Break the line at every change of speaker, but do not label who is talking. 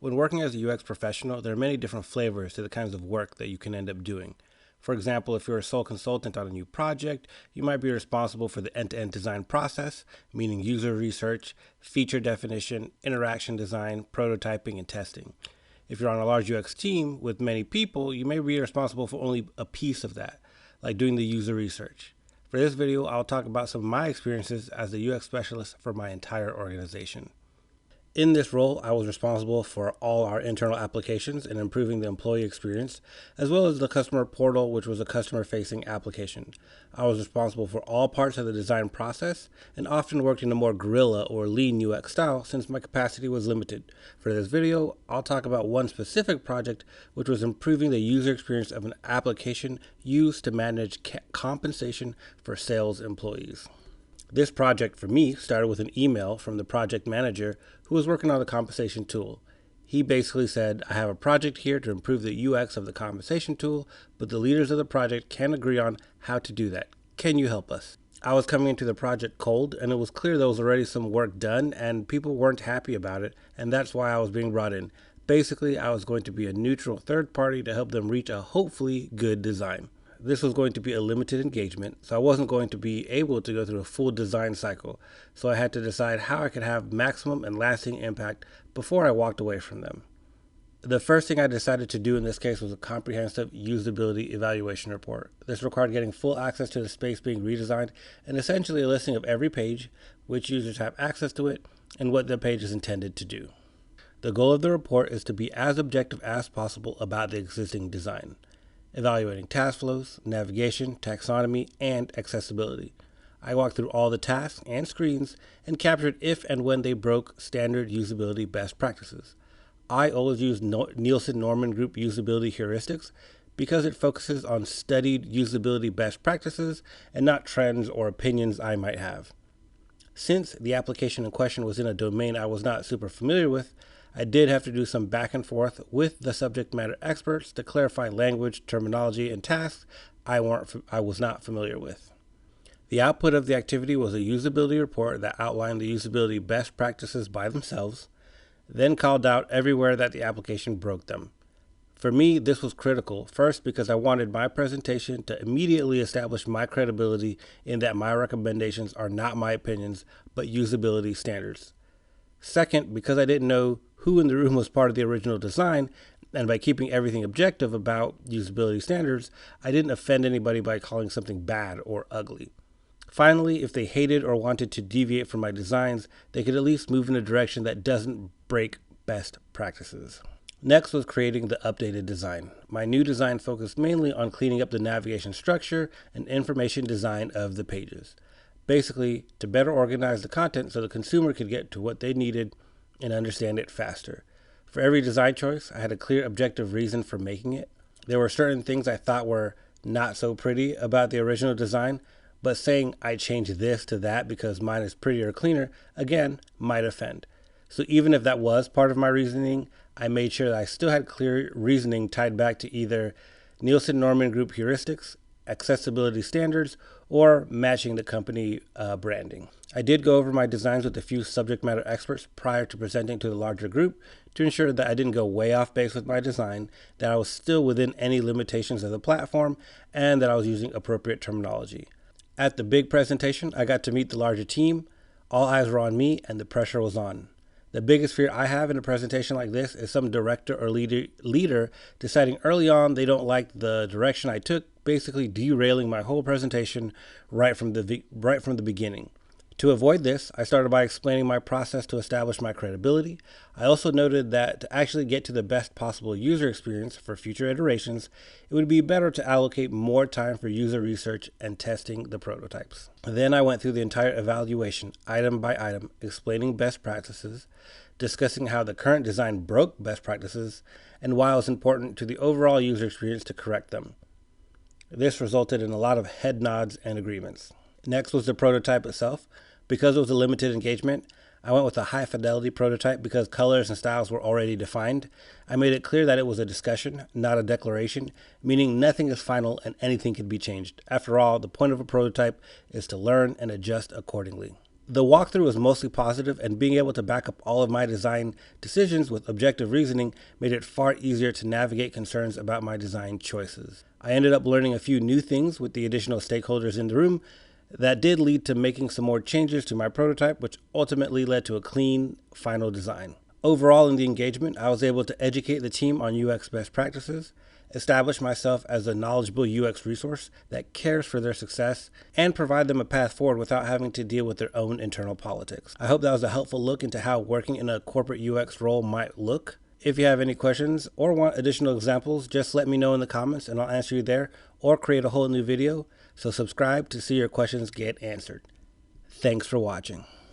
When working as a UX professional, there are many different flavors to the kinds of work that you can end up doing. For example, if you're a sole consultant on a new project, you might be responsible for the end-to-end design process, meaning user research, feature definition, interaction design, prototyping, and testing. If you're on a large UX team with many people, you may be responsible for only a piece of that, like doing the user research. For this video, I'll talk about some of my experiences as a UX specialist for my entire organization. In this role, I was responsible for all our internal applications and improving the employee experience, as well as the customer portal, which was a customer-facing application. I was responsible for all parts of the design process and often worked in a more guerrilla or lean UX style since my capacity was limited. For this video, I'll talk about one specific project, which was improving the user experience of an application used to manage compensation for sales employees. This project for me started with an email from the project manager who was working on the compensation tool. He basically said, I have a project here to improve the UX of the compensation tool, but the leaders of the project can't agree on how to do that. Can you help us? I was coming into the project cold, and it was clear there was already some work done and people weren't happy about it, and that's why I was being brought in. Basically, I was going to be a neutral third party to help them reach a hopefully good design. This was going to be a limited engagement, so I wasn't going to be able to go through a full design cycle. So I had to decide how I could have maximum and lasting impact before I walked away from them. The first thing I decided to do in this case was a comprehensive usability evaluation report. This required getting full access to the space being redesigned and essentially a listing of every page, which users have access to it, and what the page is intended to do. The goal of the report is to be as objective as possible about the existing design, evaluating task flows, navigation, taxonomy, and accessibility. I walked through all the tasks and screens and captured if and when they broke standard usability best practices. I always use Nielsen-Norman Group usability heuristics because it focuses on studied usability best practices and not trends or opinions I might have. Since the application in question was in a domain I was not super familiar with, I did have to do some back and forth with the subject matter experts to clarify language, terminology, and tasks I was not familiar with. The output of the activity was a usability report that outlined the usability best practices by themselves, then called out everywhere that the application broke them. For me, this was critical, first because I wanted my presentation to immediately establish my credibility in that my recommendations are not my opinions, but usability standards. Second, because I didn't know who in the room was part of the original design, and by keeping everything objective about usability standards, I didn't offend anybody by calling something bad or ugly. Finally, if they hated or wanted to deviate from my designs, they could at least move in a direction that doesn't break best practices. Next was creating the updated design. My new design focused mainly on cleaning up the navigation structure and information design of the pages. Basically, to better organize the content so the consumer could get to what they needed and understand it faster. For every design choice, I had a clear objective reason for making it. There were certain things I thought were not so pretty about the original design, but saying I changed this to that because mine is prettier or cleaner, again, might offend. So even if that was part of my reasoning, I made sure that I still had clear reasoning tied back to either Nielsen-Norman Group heuristics, accessibility standards, or matching the company branding. I did go over my designs with a few subject matter experts prior to presenting to the larger group to ensure that I didn't go way off base with my design, that I was still within any limitations of the platform, and that I was using appropriate terminology. At the big presentation, I got to meet the larger team. All eyes were on me and the pressure was on. The biggest fear I have in a presentation like this is some director or leader deciding early on they don't like the direction I took, basically derailing my whole presentation right from the beginning. To avoid this, I started by explaining my process to establish my credibility. I also noted that to actually get to the best possible user experience for future iterations, it would be better to allocate more time for user research and testing the prototypes. Then I went through the entire evaluation, item by item, explaining best practices, discussing how the current design broke best practices, and why it was important to the overall user experience to correct them. This resulted in a lot of head nods and agreements. Next was the prototype itself. Because it was a limited engagement, I went with a high fidelity prototype because colors and styles were already defined. I made it clear that it was a discussion, not a declaration, meaning nothing is final and anything can be changed. After all, the point of a prototype is to learn and adjust accordingly. The walkthrough was mostly positive, and being able to back up all of my design decisions with objective reasoning made it far easier to navigate concerns about my design choices. I ended up learning a few new things with the additional stakeholders in the room that did lead to making some more changes to my prototype, which ultimately led to a clean final design. Overall, in the engagement, I was able to educate the team on UX best practices, establish myself as a knowledgeable UX resource that cares for their success, and provide them a path forward without having to deal with their own internal politics. I hope that was a helpful look into how working in a corporate UX role might look. If you have any questions or want additional examples, just let me know in the comments and I'll answer you there or create a whole new video. So subscribe to see your questions get answered. Thanks for watching.